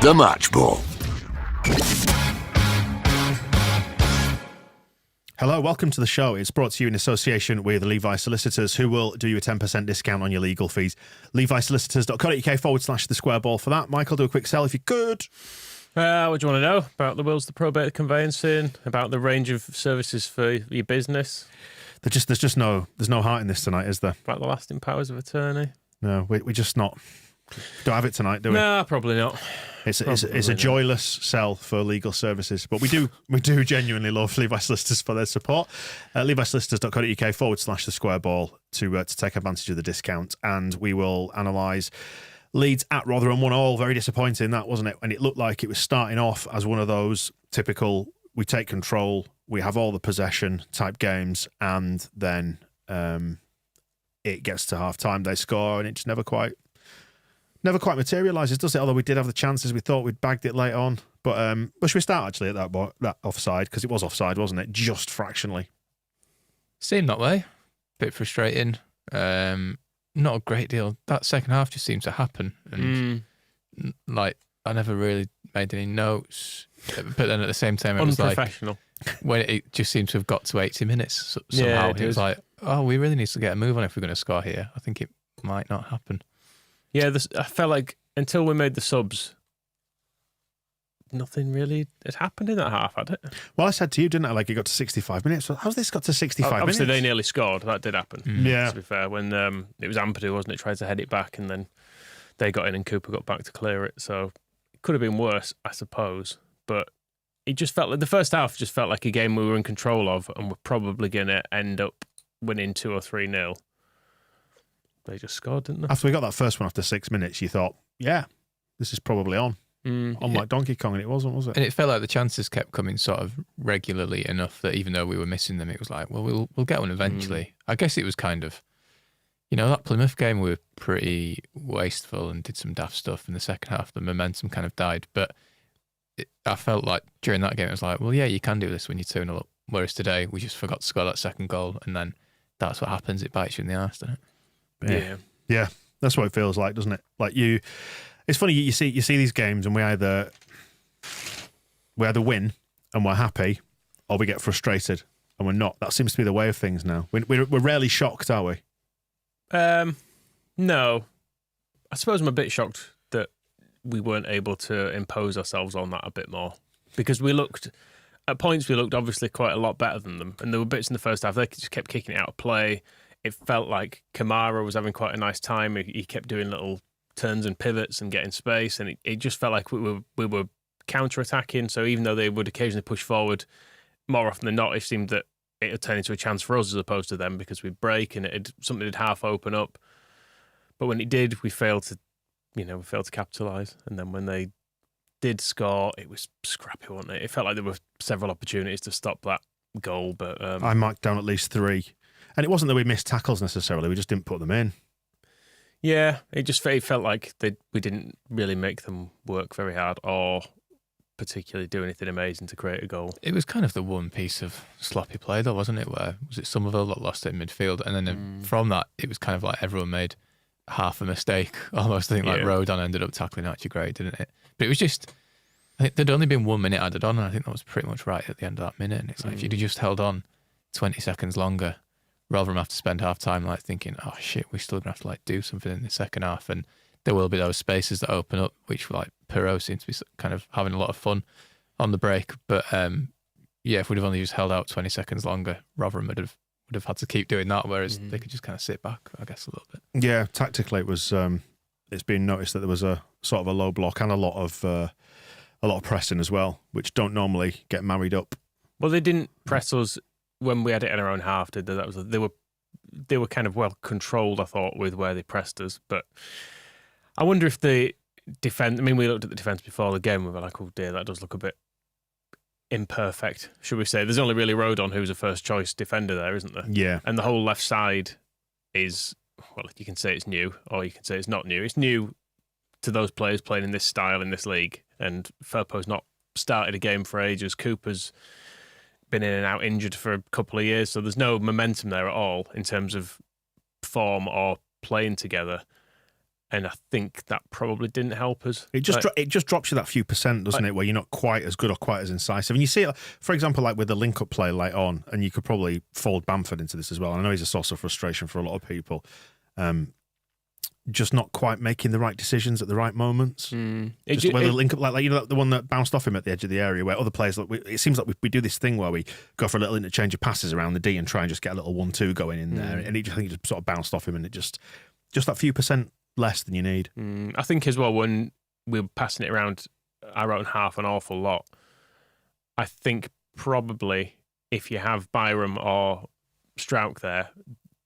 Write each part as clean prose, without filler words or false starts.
The Match Ball. Hello, welcome to the show. It's brought to you in association with Levi Solicitors, who will do you a 10% discount on your legal fees. levisolicitors.co.uk/the square ball for that. Michael, do a quick sell if you could. What do you want to know? About the wills, the probate, the conveyancing, about the range of services for your business? There's no heart in this tonight, is there? About the lasting powers of attorney? No, we just not. Don't have it tonight, do we? No, probably not. It's a joyless sell for legal services, but we do genuinely love Levi Solicitors for their support. levisolicitors.co.uk/the square ball to take advantage of the discount, and we will analyse Leeds at Rotherham 1-1. Very disappointing, that, wasn't it? And it looked like it was starting off as one of those typical we take control, we have all the possession type games, and then it gets to half time, they score, and it just never quite materialises, does it? Although we did have the chances, we thought we'd bagged it late on. But should we start actually at that offside? Because it was offside, wasn't it? Just fractionally. Seemed that way. Bit frustrating. Not a great deal. That second half just seemed to happen. And like, I never really made any notes. But then at the same time, it was like, when it just seemed to have got to 80 minutes somehow. It was like, oh, we really need to get a move on if we're going to score here. I think it might not happen. Yeah, I felt like until we made the subs, nothing really had happened in that half, had it? Well, I said to you, didn't I? Like, it got to 65 minutes. How's this got to 65 minutes? Obviously, they nearly scored. That did happen. Yeah. To be fair, when it was Ampadu, wasn't it? Tried to head it back, and then they got in, and Cooper got back to clear it. So it could have been worse, I suppose. But it just felt like the first half just felt like a game we were in control of, and we're probably going to end up winning 2 or 3-0. They just scored, didn't they? After we got that first one after 6 minutes, you thought, yeah, this is probably on. Like Donkey Kong, and it wasn't, was it? And it felt like the chances kept coming sort of regularly enough that even though we were missing them, it was like, well, we'll get one eventually. I guess it was kind of, that Plymouth game, we were pretty wasteful and did some daft stuff in the second half. The momentum kind of died. But I felt like during that game, it was like, well, yeah, you can do this when you're 2-0 up. Whereas today, we just forgot to score that second goal, and then that's what happens. It bites you in the arse, doesn't it? Yeah, that's what it feels like, doesn't it? Like it's funny, you see these games and we either win and we're happy, or we get frustrated and we're not. That seems to be the way of things now. We're rarely shocked, are we? No. I suppose I'm a bit shocked that we weren't able to impose ourselves on that a bit more, because at points we looked obviously quite a lot better than them, and there were bits in the first half they just kept kicking it out of play. It felt like Kamara was having quite a nice time. He kept doing little turns and pivots and getting space, and it just felt like we were counter-attacking. So even though they would occasionally push forward, more often than not, it seemed that it would turn into a chance for us as opposed to them, because we'd break and something would half open up. But when it did, we failed to capitalise. And then when they did score, it was scrappy, wasn't it? It felt like there were several opportunities to stop that goal, but I marked down at least 3. And it wasn't that we missed tackles necessarily, we just didn't put them in. Yeah, it felt like we didn't really make them work very hard or particularly do anything amazing to create a goal. It was kind of the one piece of sloppy play, though, wasn't it? Where was it Somerville that lost it in midfield, and then from that, it was kind of like everyone made half a mistake almost. I think like Rodon ended up tackling Archie Gray, didn't it? But it was just, I think there'd only been 1 minute added on, and I think that was pretty much right at the end of that minute. And it's like if you'd have just held on 20 seconds longer, rather than have to spend half time like thinking, oh shit, we're still gonna have to like do something in the second half, and there will be those spaces that open up, which like Perot seems to be kind of having a lot of fun on the break. But if we'd have only just held out 20 seconds longer, Rotherham would have had to keep doing that, whereas they could just kind of sit back, I guess, a little bit. Yeah, tactically it was. It's been noticed that there was a sort of a low block and a lot of pressing as well, which don't normally get married up. Well, they didn't press us when we had it in our own half, did they? They were kind of well controlled, I thought, with where they pressed us. But I wonder if the defence. I mean, we looked at the defence before the game. We were like, oh dear, that does look a bit imperfect, should we say? There's only really Rodon who's a first choice defender there, isn't there? Yeah. And the whole left side is, well, you can say it's new, or you can say it's not new. It's new to those players playing in this style in this league. And Firpo's not started a game for ages. Cooper's been in and out injured for a couple of years, so there's no momentum there at all in terms of form or playing together. And I think that probably didn't help us. It just drops you that few percent, doesn't it? Where you're not quite as good or quite as incisive. And you see it, for example, like with the link-up play late on, and you could probably fold Bamford into this as well. I know he's a source of frustration for a lot of people. Just not quite making the right decisions at the right moments. Just where the link-up, like the one that bounced off him at the edge of the area, where other players, it seems like we do this thing where we go for a little interchange of passes around the D and try and just get a little 1-2 going in there. And I think he just sort of bounced off him, and it just that few percent less than you need. I think as well, when we were passing it around our own half an awful lot, I think probably if you have Byram or Strauch there,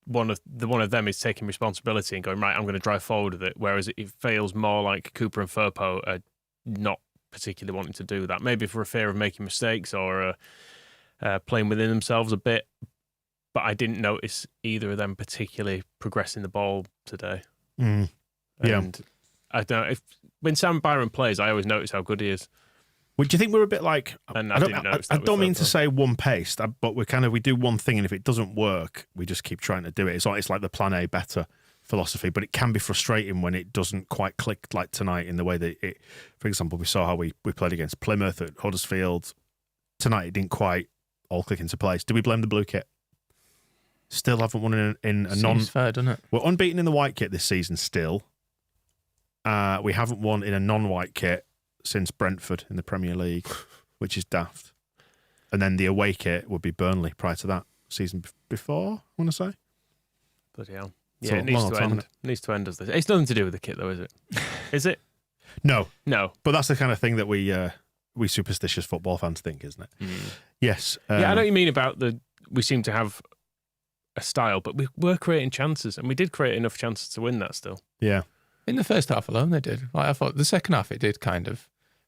one of them is taking responsibility and going, right, I'm going to drive forward with it, whereas it feels more like Cooper and Firpo are not particularly wanting to do that, maybe for a fear of making mistakes or playing within themselves a bit. But I didn't notice either of them particularly progressing the ball today. And I don't know, when Sam Byron plays, I always notice how good he is. Would you think we're a bit like? And I don't mean to say one-paced, but we do one thing, and if it doesn't work, we just keep trying to do it. It's like the plan A better philosophy, but it can be frustrating when it doesn't quite click like tonight in the way that it. For example, we saw how we played against Plymouth at Huddersfield. Tonight, it didn't quite all click into place. Do we blame the blue kit? Still haven't won in a Seems fair, doesn't it? We're unbeaten in the white kit this season still. We haven't won in a non-white kit since Brentford in the Premier League, which is daft. And then the away kit would be Burnley prior to that season before, I want to say. Bloody hell. Yeah, it needs to end. It needs to end as this. It's nothing to do with the kit, though, is it? Is it? No. But that's the kind of thing that we superstitious football fans think, isn't it? Yes. I know what you mean about we seem to have a style, but we were creating chances, and we did create enough chances to win that still. Yeah. In the first half alone, they did. Like, I thought the second half, it did kind of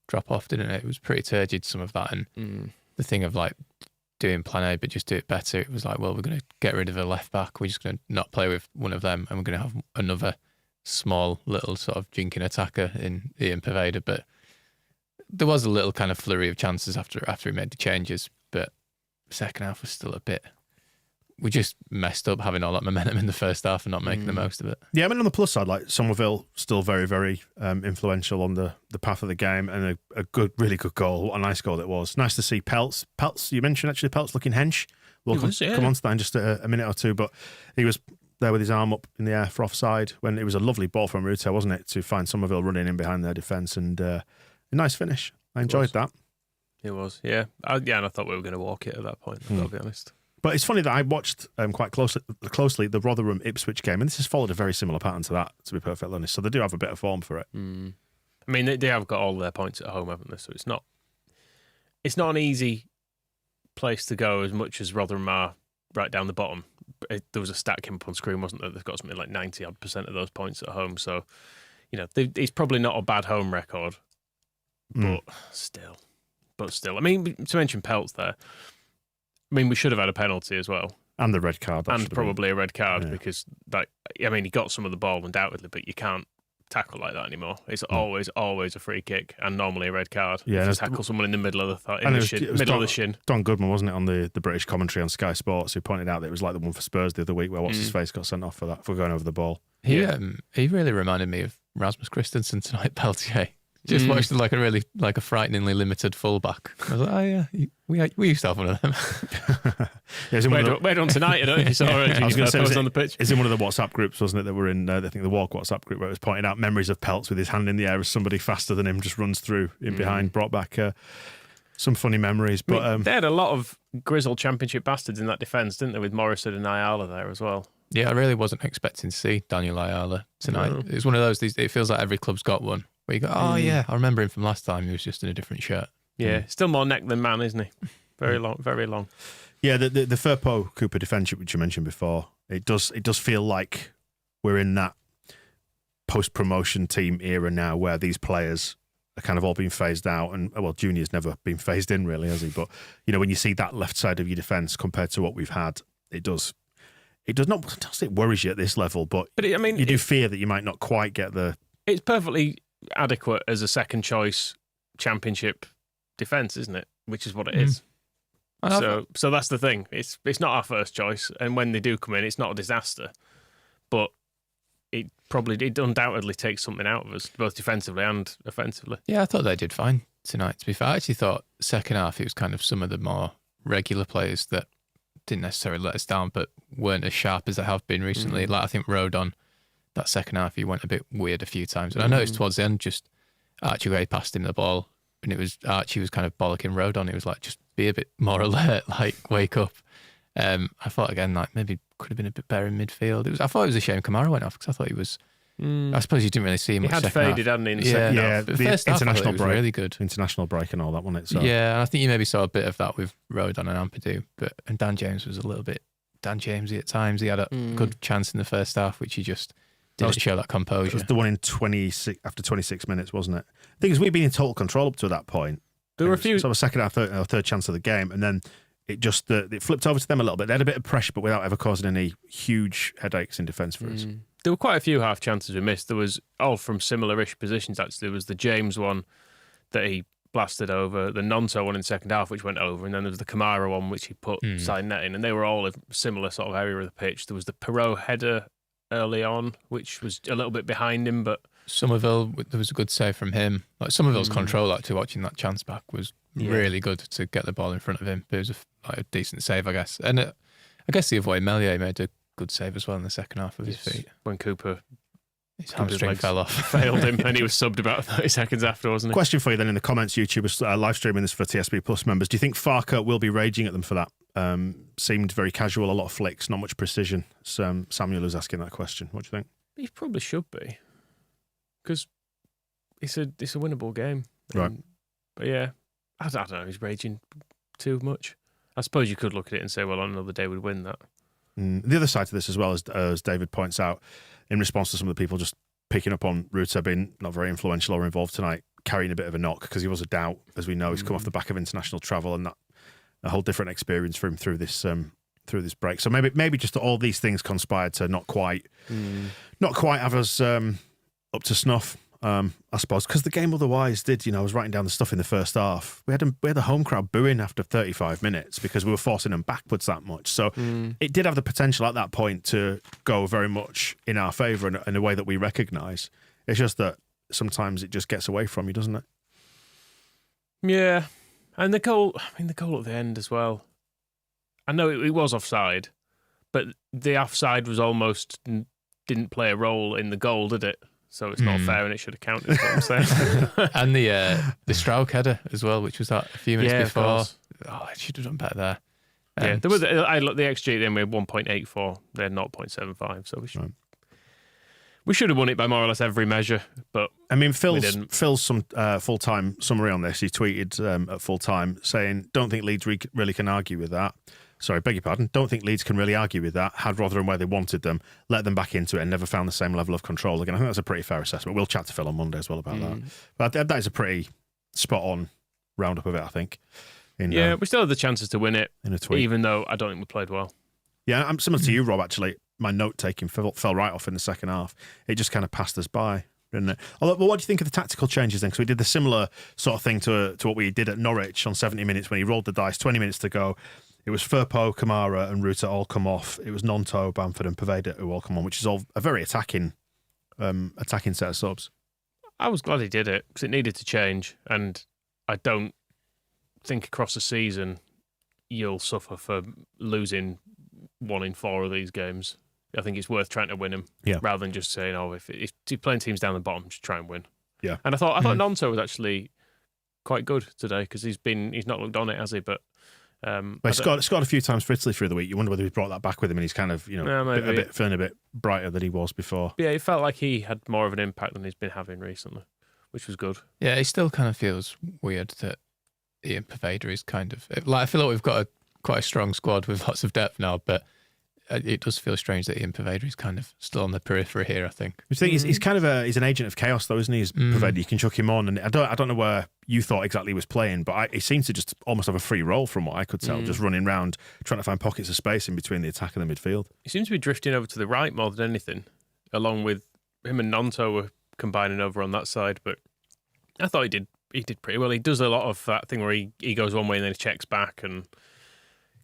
drop off, didn't it? It was pretty turgid, some of that. And the thing of like doing plan A, but just do it better. It was like, well, we're going to get rid of a left back. We're just going to not play with one of them, and we're going to have another small little sort of jinking attacker in Ian Pervader. But there was a little kind of flurry of chances after he made the changes. But the second half was still a bit. We just messed up having all that momentum in the first half and not making the most of it. Yeah, I mean, on the plus side, like Somerville still very, very influential on the path of the game, and a good, really good goal. What a nice goal it was. Nice to see Peltz. You mentioned actually Peltz looking hench. We'll come on to that in just a minute or two, but he was there with his arm up in the air for offside when it was a lovely ball from Ruto, wasn't it, to find Somerville running in behind their defence, and a nice finish. I enjoyed that. It was, yeah. And I thought we were going to walk it at that point, I'll be honest. But it's funny that I watched quite closely the Rotherham Ipswich game, and this has followed a very similar pattern to that, to be perfectly honest. So they do have a bit of form for it. I mean, they have got all their points at home, haven't they? So it's not an easy place to go as much as Rotherham are right down the bottom. There was a stat came up on screen, wasn't there? They've got something like 90% of those points at home. So, it's probably not a bad home record, but still. I mean, to mention Peltz there, I mean, we should have had a penalty as well. And the red card. And probably a red card because, he got some of the ball undoubtedly, but you can't tackle like that anymore. It's always a free kick and normally a red card. Yeah, if you tackle someone in the middle of the shin. Don Goodman, wasn't it, on the British commentary on Sky Sports, who pointed out that it was like the one for Spurs the other week where what's-his-face got sent off for going over the ball. He really reminded me of Rasmus Christensen tonight, Peltier. Just watched like a frighteningly limited fullback. I was like, oh yeah, we used to have one of them. We're on tonight, I don't know if you saw it. I was going to say, on the pitch. It's in one of the WhatsApp groups, wasn't it, that were in, I think, the Walk WhatsApp group, where it was pointing out memories of Peltz with his hand in the air as somebody faster than him just runs through in behind, brought back some funny memories. But they had a lot of grizzled Championship bastards in that defence, didn't they, with Morrison and Ayala there as well. Yeah, I really wasn't expecting to see Daniel Ayala tonight. No. It's one of those, it feels like every club's got one. Where you go, oh yeah, I remember him from last time. He was just in a different shirt. Yeah, still more neck than man, isn't he? Very long, very long. Yeah, the Firpo Cooper defence, which you mentioned before, it does feel like we're in that post-promotion team era now, where these players are kind of all being phased out, and Junior's never been phased in really, has he? But when you see that left side of your defence compared to what we've had, it does not. It worries you at this level, but you do fear that you might not quite get the. It's perfectly adequate as a second choice Championship defence, isn't it? Which is what it is. So that's the thing. It's not our first choice, and when they do come in, it's not a disaster, but it probably it undoubtedly takes something out of us, both defensively and offensively. Yeah, I thought they did fine tonight, to be fair. I actually thought second half it was kind of some of the more regular players that didn't necessarily let us down, but weren't as sharp as they have been recently. Like I think Rodon, that second half, he went a bit weird a few times. And I noticed towards the end, just Archie Gray passed him the ball, and it was Archie was kind of bollocking Rodon. He was like, just be a bit more alert, like wake up. I thought again, like maybe could have been a bit better in midfield. I thought it was a shame Kamara went off because I thought he was. I suppose you didn't really see him. He much had second faded, half. hadn't he? In the second half. The the first half, international I thought he was break, really good. International break and all that, wasn't it? So. Yeah, and I think you maybe saw a bit of that with Rodon and Ampadu, and Dan James was a little bit Dan Jamesy at times. He had a good chance in the first half, which he just didn't show that composure. It was the one in 26 after 26 minutes, wasn't it? The thing is, we've been in total control up to that point. There were a few. Sort of a second half, third chance of the game, and then it just it flipped over to them a little bit. They had a bit of pressure, but without ever causing any huge headaches in defence for us. There were quite a few half chances we missed. There was all from similar-ish positions, actually. There was the James one that he blasted over, the Nonto one in the second half, which went over, and then there was the Kamara one, which he put side netting, and they were all a similar sort of area of the pitch. There was the Perot header early on, which was a little bit behind him, but Somerville, there was a good save from him. Like Somerville's control, actually, watching that chance back was really good to get the ball in front of him. But it was a decent save, I guess. And I guess the other way, Melier made a good save as well in the second half of his feet. When Cooper, his hamstring fell off. Failed him, and he was subbed about 30 seconds after, wasn't he? Question for you then in the comments, YouTubers live streaming this for TSB Plus members. Do you think Farker will be raging at them for that? Seemed very casual, a lot of flicks, not much precision. So, Samuel was asking that question. What do you think? He probably should be, because it's a winnable game. Right. But yeah, I don't know, he's raging too much. I suppose you could look at it and say, well, on another day we'd win that. The other side to this as well, as David points out, in response to some of the people just picking up on Ruta being not very influential or involved tonight, carrying a bit of a knock because he was a doubt, as we know. He's come off the back of international travel, and that a whole different experience for him through this break. So maybe just all these things conspired to not quite have us up to snuff. I suppose because the game otherwise did. I was writing down the stuff in the first half. We had the home crowd booing after 35 minutes because we were forcing them backwards that much. So it did have the potential at that point to go very much in our favour in a way that we recognise. It's just that sometimes it just gets away from you, doesn't it? Yeah, and the goal at the end as well. I know it was offside, but the offside was almost didn't play a role in the goal, did it? So it's not fair, and it should have counted. Is what I'm saying. And the Strauch header as well, which was that a few minutes before. I should have done better there. Yeah, there was. I looked the XG then we had 1.84. They had 0.75. So we should have won it by more or less every measure. But I mean, Phil's some full-time summary on this. He tweeted at full-time saying, "Don't think Leeds really can argue with that." Sorry, beg your pardon. Don't think Leeds can really argue with that. Had Rotherham where they wanted them, let them back into it, and never found the same level of control again. I think that's a pretty fair assessment. We'll chat to Phil on Monday as well about that. But that is a pretty spot-on roundup of it, I think. We still had the chances to win it, in a tweet, even though I don't think we played well. Yeah, I'm similar to you, Rob. Actually, my note-taking fell right off in the second half. It just kind of passed us by, didn't it? Well, what do you think of the tactical changes then? Because we did the similar sort of thing to what we did at Norwich on 70 minutes when he rolled the dice, 20 minutes to go. It was Firpo, Kamara and Ruta all come off. It was Nonto, Bamford and Poveda who all come on, which is all a very attacking set of subs. I was glad he did it because it needed to change, and I don't think across the season you'll suffer for losing 1 in 4 of these games. I think it's worth trying to win them rather than just saying, if you're playing teams down the bottom, just try and win. Yeah. And I thought Nonto was actually quite good today because he's not looked on it, has he? But he scored a few times for Italy through the week. You wonder whether he's brought that back with him, and he's kind of feeling a bit brighter than he was before. Yeah, it felt like he had more of an impact than he's been having recently, which was good. Yeah, it still kind of feels weird that Ian Poveda is kind of I feel like we've got quite a strong squad with lots of depth now, but it does feel strange that Ian Poveda is kind of still on the periphery here, I think. I think he's kind of he's an agent of chaos, though, isn't he? Poveda, you can chuck him on, and I don't know where you thought exactly he was playing, but he seems to just almost have a free role from what I could tell, just running around trying to find pockets of space in between the attack and the midfield. He seems to be drifting over to the right more than anything, along with him and Nonto were combining over on that side, but I thought he did pretty well. He does a lot of that thing where he goes one way and then he checks back and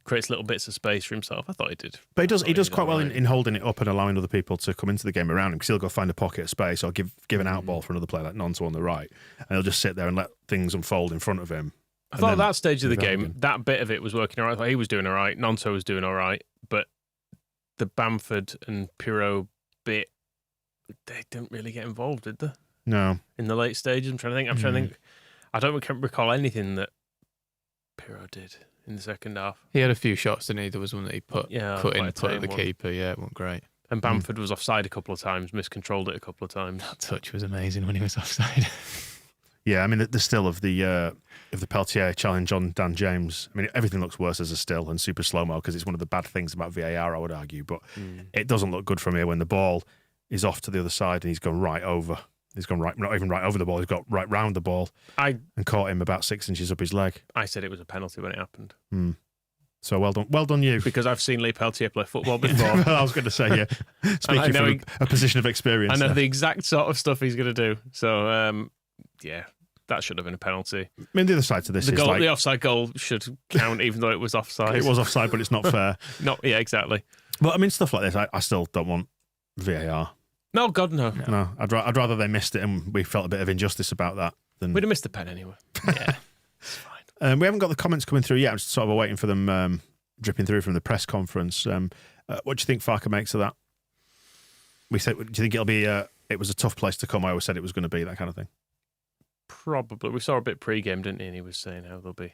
creates little bits of space for himself. I thought he did. But he does quite well right. in holding it up and allowing other people to come into the game around him, because he'll go find a pocket of space or give an out ball for another player like Nonto on the right, and he'll just sit there and let things unfold in front of him. I thought at that stage of the game, again. that bit of it was working all right. I thought he was doing all right. Nonto was doing all right. But the Bamford and Pirot bit, they didn't really get involved, did they? No. In the late stages, I'm trying to think. I don't recall anything that Pirot did in the second half. He had a few shots, didn't he? There was one that he cut in the keeper. Yeah, it wasn't great. And Bamford was offside a couple of times, miscontrolled it a couple of times. That touch was amazing when he was offside. Yeah, I mean, the still of the Peltier challenge on Dan James. I mean, everything looks worse as a still and super slow-mo, because it's one of the bad things about VAR, I would argue. But it doesn't look good from here when the ball is off to the other side and he's gone right over. He's gone right, not even right over the ball. He's got right round the ball and caught him about 6 inches up his leg. I said it was a penalty when it happened. So well done you. Because I've seen Lee Peltier play football before. I was going to say, yeah. Speaking from a position of experience. I know the exact sort of stuff he's going to do. So, yeah, that should have been a penalty. I mean, the other side to this is the offside goal should count, even though it was offside. It was offside, but it's not fair. Yeah, exactly. But I mean, stuff like this, I still don't want VAR. No, God, no. No, I'd rather they missed it and we felt a bit of injustice about that. We'd have missed the pen anyway. Yeah, it's fine. We haven't got the comments coming through yet. I'm just sort of waiting for them dripping through from the press conference. What do you think Farke makes of that? We said, do you think it'll be? It was a tough place to come. I always said it was going to be that kind of thing. Probably. We saw a bit pre-game, didn't he? And he was saying how they'll be.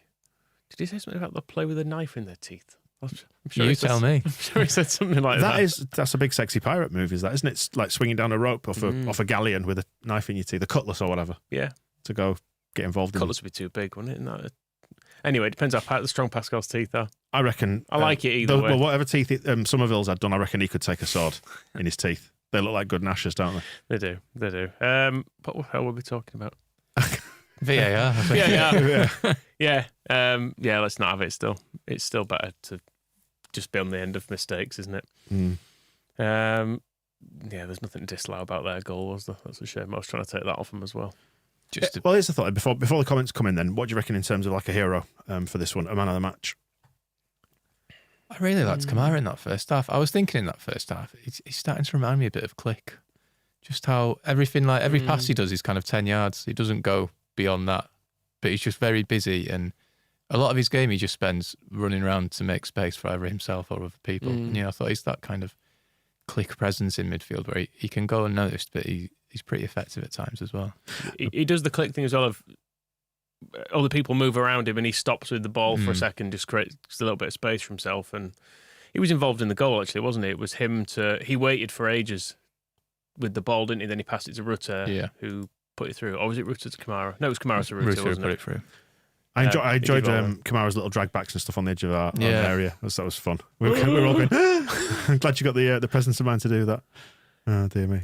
Did he say something about they'll play with a knife in their teeth? I'm sure you tell me. I'm sure he said something like that. That's a big sexy pirate move, is that, isn't it? It's like swinging down a rope off a galleon with a knife in your teeth, a cutlass or whatever. Yeah. To go get involved in. Cutlass would be too big, wouldn't it? No. Anyway, it depends how strong Pascal's teeth are. I reckon. I like it either way. Well, whatever teeth Somerville's had done, I reckon he could take a sword in his teeth. They look like good gnashers, don't they? They do. What the hell were we talking about? VAR. Yeah. Let's not have it still. It's still better to just be on the end of mistakes, isn't it? There's nothing to disallow about their goal, was there? That's a shame. I was trying to take that off them as well. Well, here's the thought. Before the comments come in then, what do you reckon in terms of like a hero for this one, a man of the match? I really liked Kamara in that first half. I was thinking in that first half, he's starting to remind me a bit of Click. Just how everything, like every pass he does is kind of 10 yards. He doesn't go beyond that, but he's just very busy, and a lot of his game he just spends running around to make space for either himself or other people. And, I thought he's that kind of Click presence in midfield where he can go unnoticed, but he's pretty effective at times as well. He does the Click thing as well of other people move around him and he stops with the ball for a second, just creates a little bit of space for himself. And he was involved in the goal, actually, wasn't he? It was him he waited for ages with the ball, didn't he? Then he passed it to Rutter, who put it through. Or was it Rutter to Kamara? No, it was Kamara to Rutter, wasn't put it? it through. I enjoyed Kamara's little drag backs and stuff on the edge of our area. That was fun. We were all going, I'm glad you got the presence of mind to do that. Oh, dear me.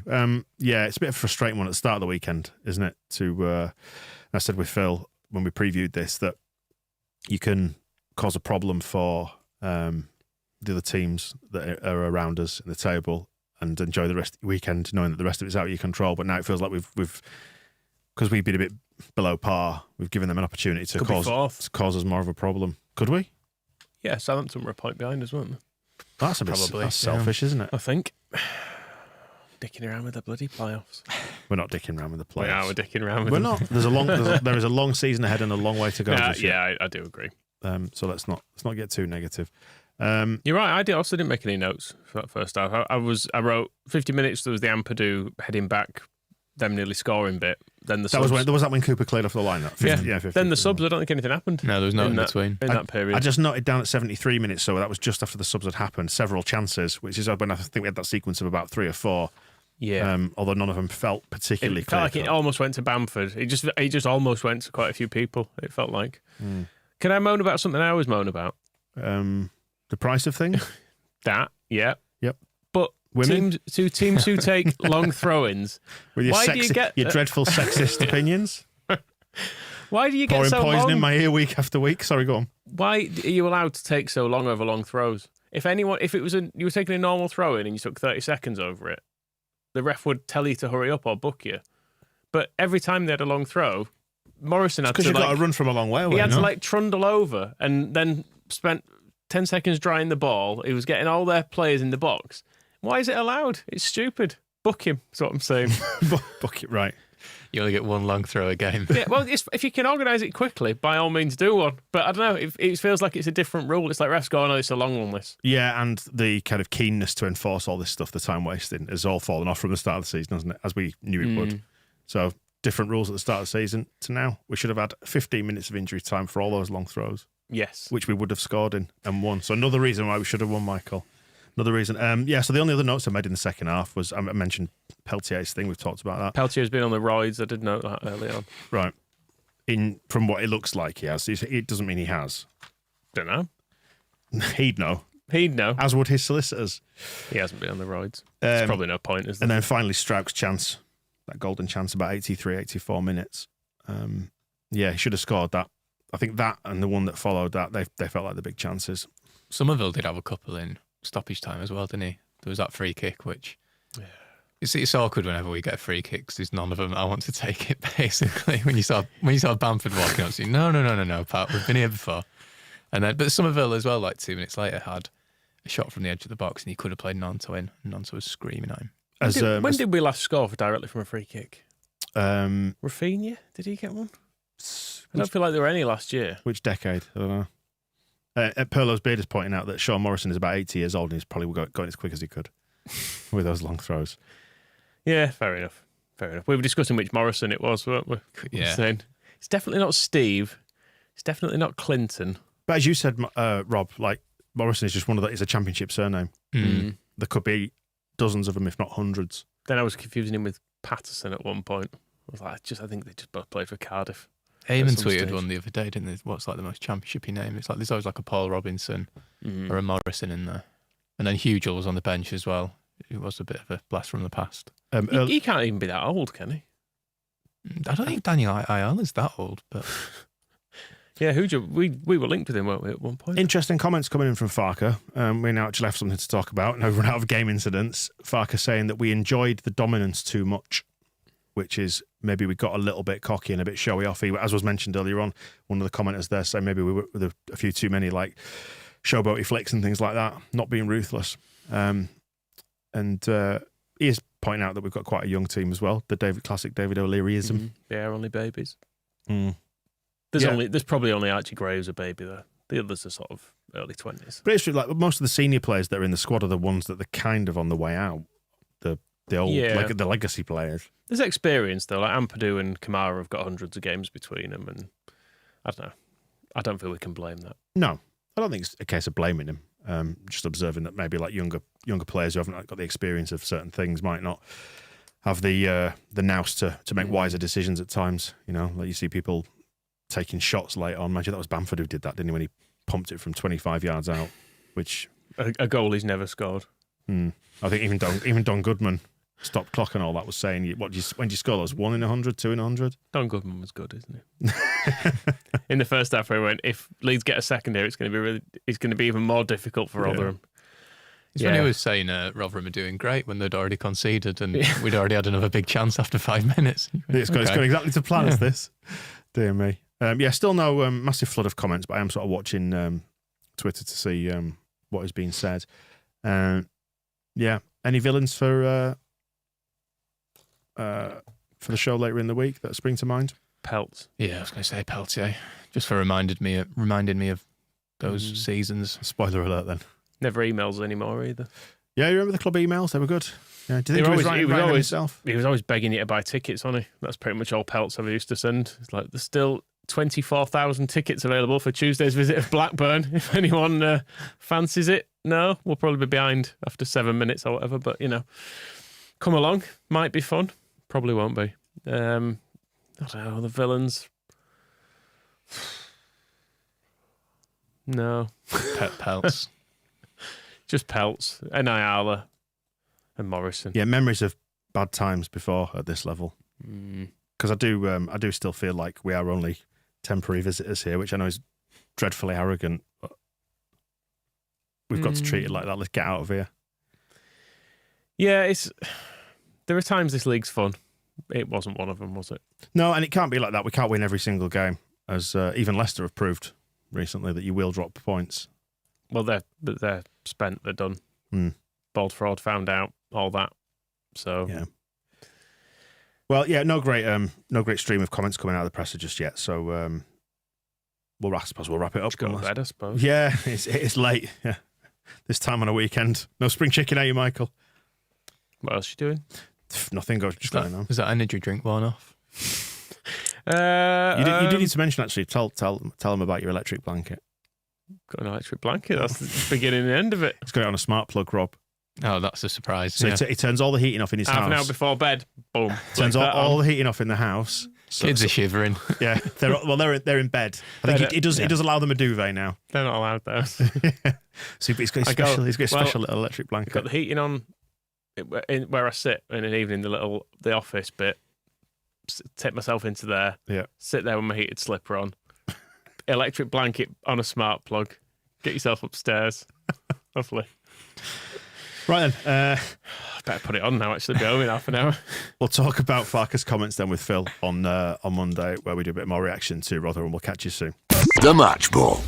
It's a bit of a frustrating one at the start of the weekend, isn't it? I said with Phil when we previewed this that you can cause a problem for the other teams that are around us in the table and enjoy the rest of the weekend knowing that the rest of it's out of your control. But now it feels like we've because we've been a bit below par, we've given them an opportunity to cause us more of a problem. Could we? Yeah, Southampton were a point behind us, weren't they? That's a bit selfish, isn't it? I think. Dicking around with the bloody playoffs. We're not dicking around with the playoffs. We're dicking around with them. We're not. There is a long season ahead and a long way to go. I do agree. So let's not get too negative. You're right. I also didn't make any notes for that first half. I wrote 50 minutes. There was the Ampadu heading back, them nearly scoring bit. Then the subs. Was that when Cooper cleared off the line. 50, then the subs. I don't think anything happened. No, there was no in between in that period. I just noted down at 73 minutes, so that was just after the subs had happened. Several chances, which is when I think we had that sequence of about 3 or 4. Yeah. Although none of them felt particularly clear. It felt like it almost went to Bamford. He just almost went to quite a few people. It felt like. Can I moan about something I always moan about? The price of things. That. Yeah. Yep. But women. Teams who take long throw-ins. With your dreadful sexist opinions. Why do you get so long? Pouring poison in my ear week after week. Sorry, go on. Why are you allowed to take so long over long throws? If you were taking a normal throw-in and you took 30 seconds over it, the ref would tell you to hurry up or book you. But every time they had a long throw, Morrison had to because you've got to run from a long way away. He had to trundle over and then spent 10 seconds drying the ball. He was getting all their players in the box. Why is it allowed? It's stupid. Book him, is what I'm saying. Book it, right. You only get one long throw a game. Yeah, well, if you can organise it quickly, by all means do one. But I don't know, it feels like it's a different rule. It's like refs going, oh, it's a long one, this. Yeah, and the kind of keenness to enforce all this stuff, the time wasting, has all fallen off from the start of the season, hasn't it? As we knew it would. So different rules at the start of the season to now. We should have had 15 minutes of injury time for all those long throws. Yes. Which we would have scored in and won. So another reason why we should have won, Michael. Another reason. So the only other notes I made in the second half was I mentioned Peltier's thing. We've talked about that. Peltier's been on the roids. I did note that early on. Right. From what it looks like he has. It doesn't mean he has. Don't know. He'd know. He'd know. As would his solicitors. He hasn't been on the roids. There's probably no point, is there? And then finally Strouk's chance. That golden chance about 83, 84 minutes. He should have scored that. I think that and the one that followed that, they felt like the big chances. Somerville did have a couple in stoppage time as well, didn't he? There was that free kick, which it's awkward whenever we get free kicks. There's none of them I want to take it. Basically, when you saw Bamford walking up, saying, "No, Pat, we've been here before." And then, but Somerville as well, like 2 minutes later, had a shot from the edge of the box, and he could have played Nanto in, and Nanto was screaming at him. When did we last score directly from a free kick? Rafinha, did he get one? I don't feel like there were any last year. Which decade? I don't know. Perlo's Beard is pointing out that Sean Morrison is about 80 years old and he's probably going as quick as he could with those long throws. Yeah, fair enough. We were discussing which Morrison it was, weren't we? Yeah. Saying, it's definitely not Steve. It's definitely not Clinton. But as you said, Rob, like Morrison is just it's a championship surname. There could be dozens of them, if not hundreds. Then I was confusing him with Patterson at one point. I was like, I think they just both played for Cardiff. Eamon tweeted one the other day, didn't they? What's like the most championshipy name? It's like there's always like a Paul Robinson or a Morrison in there. And then Hugel was on the bench as well. It was a bit of a blast from the past. He can't even be that old, can he? I don't think Daniel Ayala's that old, but yeah, we were linked with him, weren't we, at one point? Interesting comments coming in from Farker. We now actually have something to talk about. Now we've run out of game incidents. Farker saying that we enjoyed the dominance too much, which is maybe we got a little bit cocky and a bit showy off. As was mentioned earlier on, one of the commenters there saying maybe we were with a few too many like showboaty flicks and things like that, not being ruthless. And he is pointing out that we've got quite a young team as well, the classic David O'Learyism. Yeah, only babies. There's probably only Archie Gray who's a baby there. The others are sort of early 20s. But it's true, like most of the senior players that are in the squad are the ones that are kind of on the way out. The old, like the legacy players. There's experience though. Like Ampadu and Kamara have got hundreds of games between them, and I don't know. I don't feel we can blame that. No, I don't think it's a case of blaming him. Just observing that maybe like younger players who haven't got the experience of certain things might not have the nous to make wiser decisions at times. You know, like you see people taking shots late on. Imagine that was Bamford who did that, didn't he? When he pumped it from 25 yards out, which a goal he's never scored. I think even Don Goodman stopped clock and all that was saying, when do you score those? 1 in 100, 2 in 100? Don Goodman was good, isn't he? In the first half, he went, if Leeds get a second here, it's going to be even more difficult for Rotherham. It's when he was saying Rotherham are doing great when they'd already conceded and we'd already had another big chance after 5 minutes. It's gone exactly to plan as this. Dear me. Still no massive flood of comments, but I am sort of watching Twitter to see what is being said. Any villains for the show later in the week that spring to mind? Pelts. Yeah, I was going to say Peltier. Just for reminding me of those seasons. Spoiler alert then. Never emails anymore either. Yeah, you remember the club emails? They were good. Yeah. Do you think he was always begging you to buy tickets, wasn't he? That's pretty much all Pelts ever used to send. It's like there's still 24,000 tickets available for Tuesday's visit of Blackburn. If anyone fancies it, no, we'll probably be behind after 7 minutes or whatever. But come along, might be fun. Probably won't be. I don't know, the villains. No. Pelts. Just Pelts, Ayala and Morrison. Yeah, memories of bad times before at this level. Because I do still feel like we are only temporary visitors here, which I know is dreadfully arrogant, but we've got to treat it like that. Let's get out of here. Yeah, there are times this league's fun. It wasn't one of them, was it? No, and it can't be like that. We can't win every single game, as even Leicester have proved recently that you will drop points. Well, they're spent. They're done. Bald fraud found out all that. So yeah. Well, yeah, no great stream of comments coming out of the presser just yet. So I suppose we'll wrap it up. Just go to bed, I suppose. Yeah, it's late. Yeah, this time on a weekend. No spring chicken, are you, Michael? What else are you doing? Nothing. Just going on. Is that energy drink worn off? You do need to mention, actually. Tell them about your electric blanket. Got an electric blanket. That's the beginning and end of it. It's got it on a smart plug, Rob. Oh, that's a surprise. So it turns all the heating off in his house. Half an hour before bed, boom. Turns all the heating off in the house. Kids are shivering. Yeah, they're in bed. I think it does allow them a duvet now. They're not allowed those. So he's got a special little electric blanket. Got the heating on where I sit in an evening, the office bit. Take myself into there. Yeah. Sit there with my heated slipper on. Electric blanket on a smart plug. Get yourself upstairs. Lovely. Right then. I better put it on now, actually. Be home in half an hour. We'll talk about Farke's comments then with Phil on Monday, where we do a bit more reaction to Rotherham. We'll catch you soon. The Match Ball.